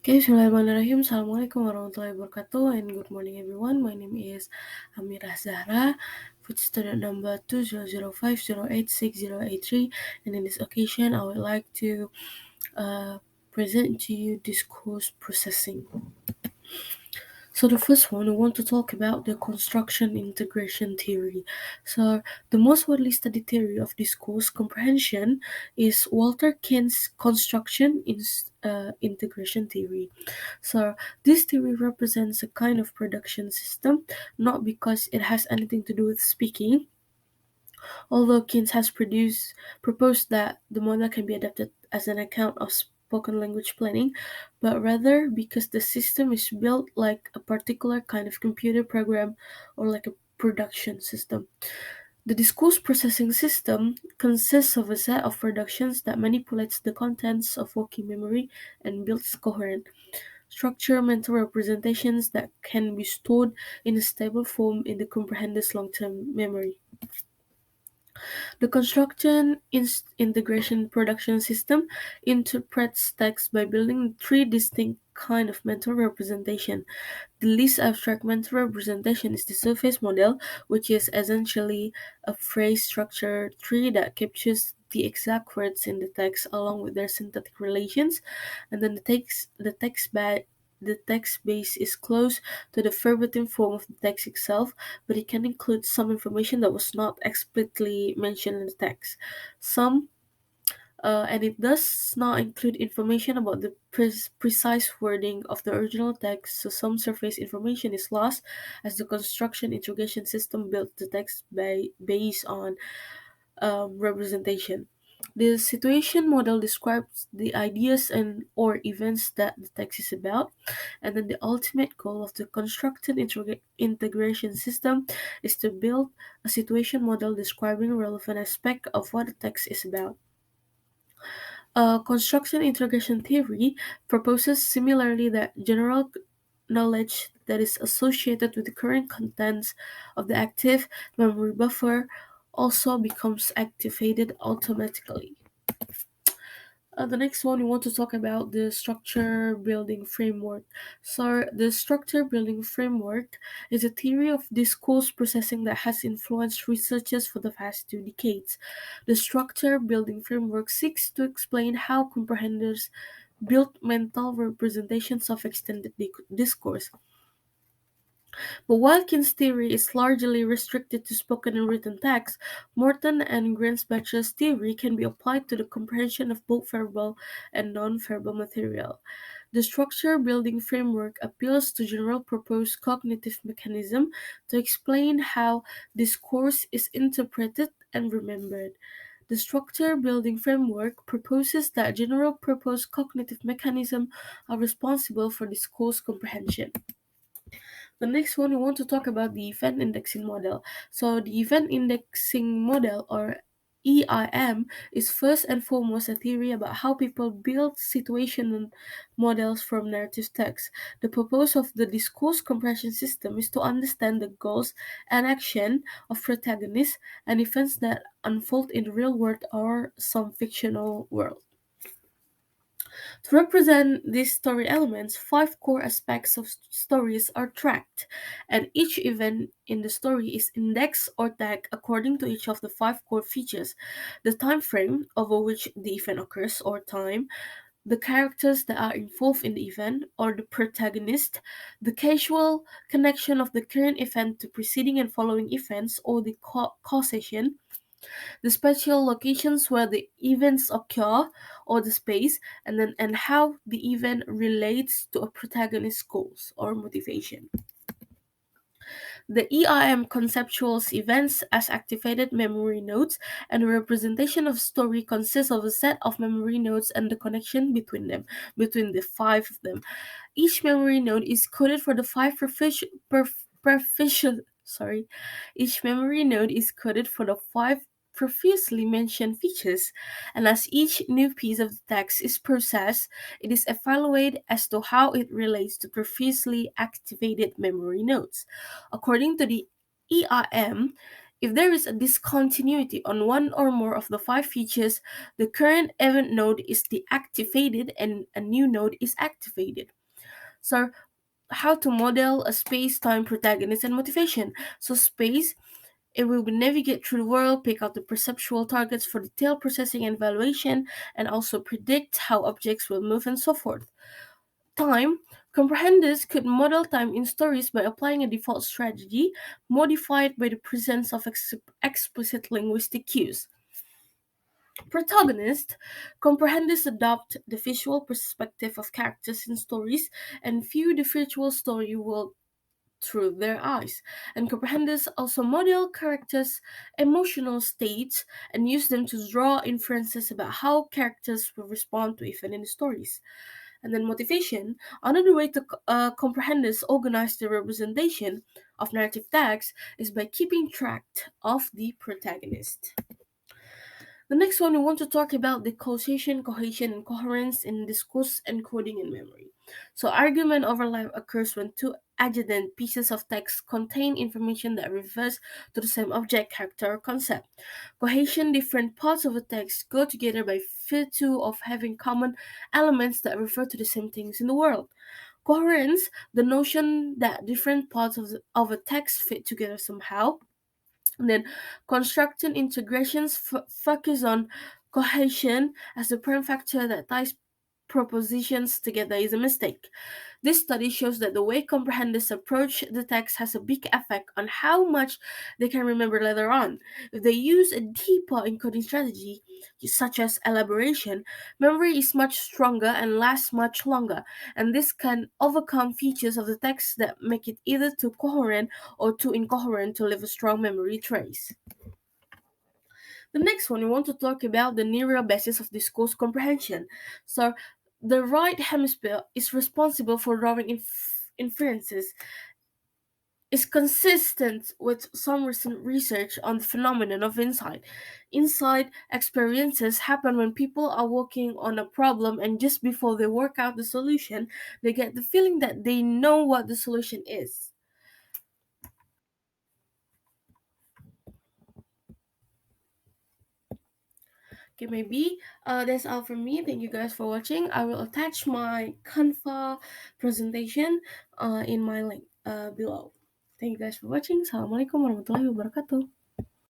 Okay, Bismillahirrahmanirrahim. Assalamualaikum warahmatullahi wabarakatuh, and good morning, everyone. My name is Amirah Zahra, food student number 2005086083, and in this occasion, I would like to present to you discourse processing. So the first one, we want to talk about the construction integration theory. So the most widely studied theory of discourse comprehension is Walter Keynes' construction integration theory. So this theory represents a kind of production system, not because it has anything to do with speaking, although Keynes has proposed that the model can be adapted as an account of spoken language planning, but rather because the system is built like a particular kind of computer program or like a production system. The discourse processing system consists of a set of productions that manipulates the contents of working memory and builds coherent, structured mental representations that can be stored in a stable form in the comprehender's long-term memory. The construction integration production system interprets text by building three distinct kinds of mental representation. The least abstract mental representation is the surface model, which is essentially a phrase structure tree that captures the exact words in the text along with their syntactic relations, and then the text base is close to the verbatim form of the text itself, but it can include some information that was not explicitly mentioned in the text. And it does not include information about the precise wording of the original text, so some surface information is lost as the construction integration system built the text based on representation. The situation model describes the ideas and or events that the text is about, and then the ultimate goal of the constructed integration system is to build a situation model describing relevant aspect of what the text is about. Construction integration theory proposes similarly that general knowledge that is associated with the current contents of the active memory buffer also becomes activated automatically. The next one, we want to talk about the structure building framework. So, the structure building framework is a theory of discourse processing that has influenced researchers for the past 2 decades. The structure building framework seeks to explain how comprehenders build mental representations of extended discourse. But while Keynes' theory is largely restricted to spoken and written text, Morton and Grensbacher's theory can be applied to the comprehension of both verbal and non-verbal material. The structure building framework appeals to general purpose cognitive mechanism to explain how discourse is interpreted and remembered. The structure building framework proposes that general purpose cognitive mechanisms are responsible for discourse comprehension. The next one, we want to talk about the event indexing model. So the event indexing model, or EIM, is first and foremost a theory about how people build situation models from narrative text. The purpose of the discourse compression system is to understand the goals and action of protagonists and events that unfold in the real world or some fictional world. To represent these story elements, five core aspects of stories are tracked, and each event in the story is indexed or tagged according to each of the five core features: the time frame over which the event occurs or time, the characters that are involved in the event or the protagonist, the causal connection of the current event to preceding and following events or the causation, the spatial locations where the events occur or the space, and how the event relates to a protagonist's goals or motivation. The EIM conceptuals events as activated memory nodes, and the representation of story consists of a set of memory nodes and the connection between them, between the five of them. Each memory node is coded for the sorry. Each memory node is coded for the five previously mentioned features, and as each new piece of text is processed, it is evaluated as to how it relates to previously activated memory nodes. According to the EIM, If there is a discontinuity on one or more of the five features, the current event node is deactivated and a new node is activated. So, how to model a space-time protagonist and motivation. So, space, it will navigate through the world, pick out the perceptual targets for detailed processing and evaluation, and also predict how objects will move and so forth. Time, comprehenders could model time in stories by applying a default strategy modified by the presence of explicit linguistic cues. Protagonist, comprehenders adopt the visual perspective of characters in stories and view the virtual story world through their eyes. And comprehenders also model characters' emotional states and use them to draw inferences about how characters will respond to events in the stories. And then motivation, another way to comprehenders organize the representation of narrative tags is by keeping track of the protagonist. The next one, we want to talk about the causation, cohesion, and coherence in discourse encoding and memory. So, argument overlap occurs when two adjacent pieces of text contain information that refers to the same object, character, or concept. Cohesion, different parts of a text go together by virtue of having common elements that refer to the same things in the world. Coherence, the notion that different parts of a text fit together somehow. And then constructing integrations focus on cohesion as the prime factor that ties propositions together is a mistake. This study shows that the way comprehenders approach the text has a big effect on how much they can remember later on. If they use a deeper encoding strategy, such as elaboration, memory is much stronger and lasts much longer, and this can overcome features of the text that make it either too coherent or too incoherent to leave a strong memory trace. The next one, we want to talk about the neural basis of discourse comprehension. So, the right hemisphere is responsible for drawing inferences. Is consistent with some recent research on the phenomenon of insight. Insight experiences happen when people are working on a problem and just before they work out the solution, they get the feeling that they know what the solution is. Okay, maybe that's all from me. Thank you guys for watching. I will attach my Canva presentation in my link below. Thank you guys for watching. Assalamualaikum warahmatullahi wabarakatuh.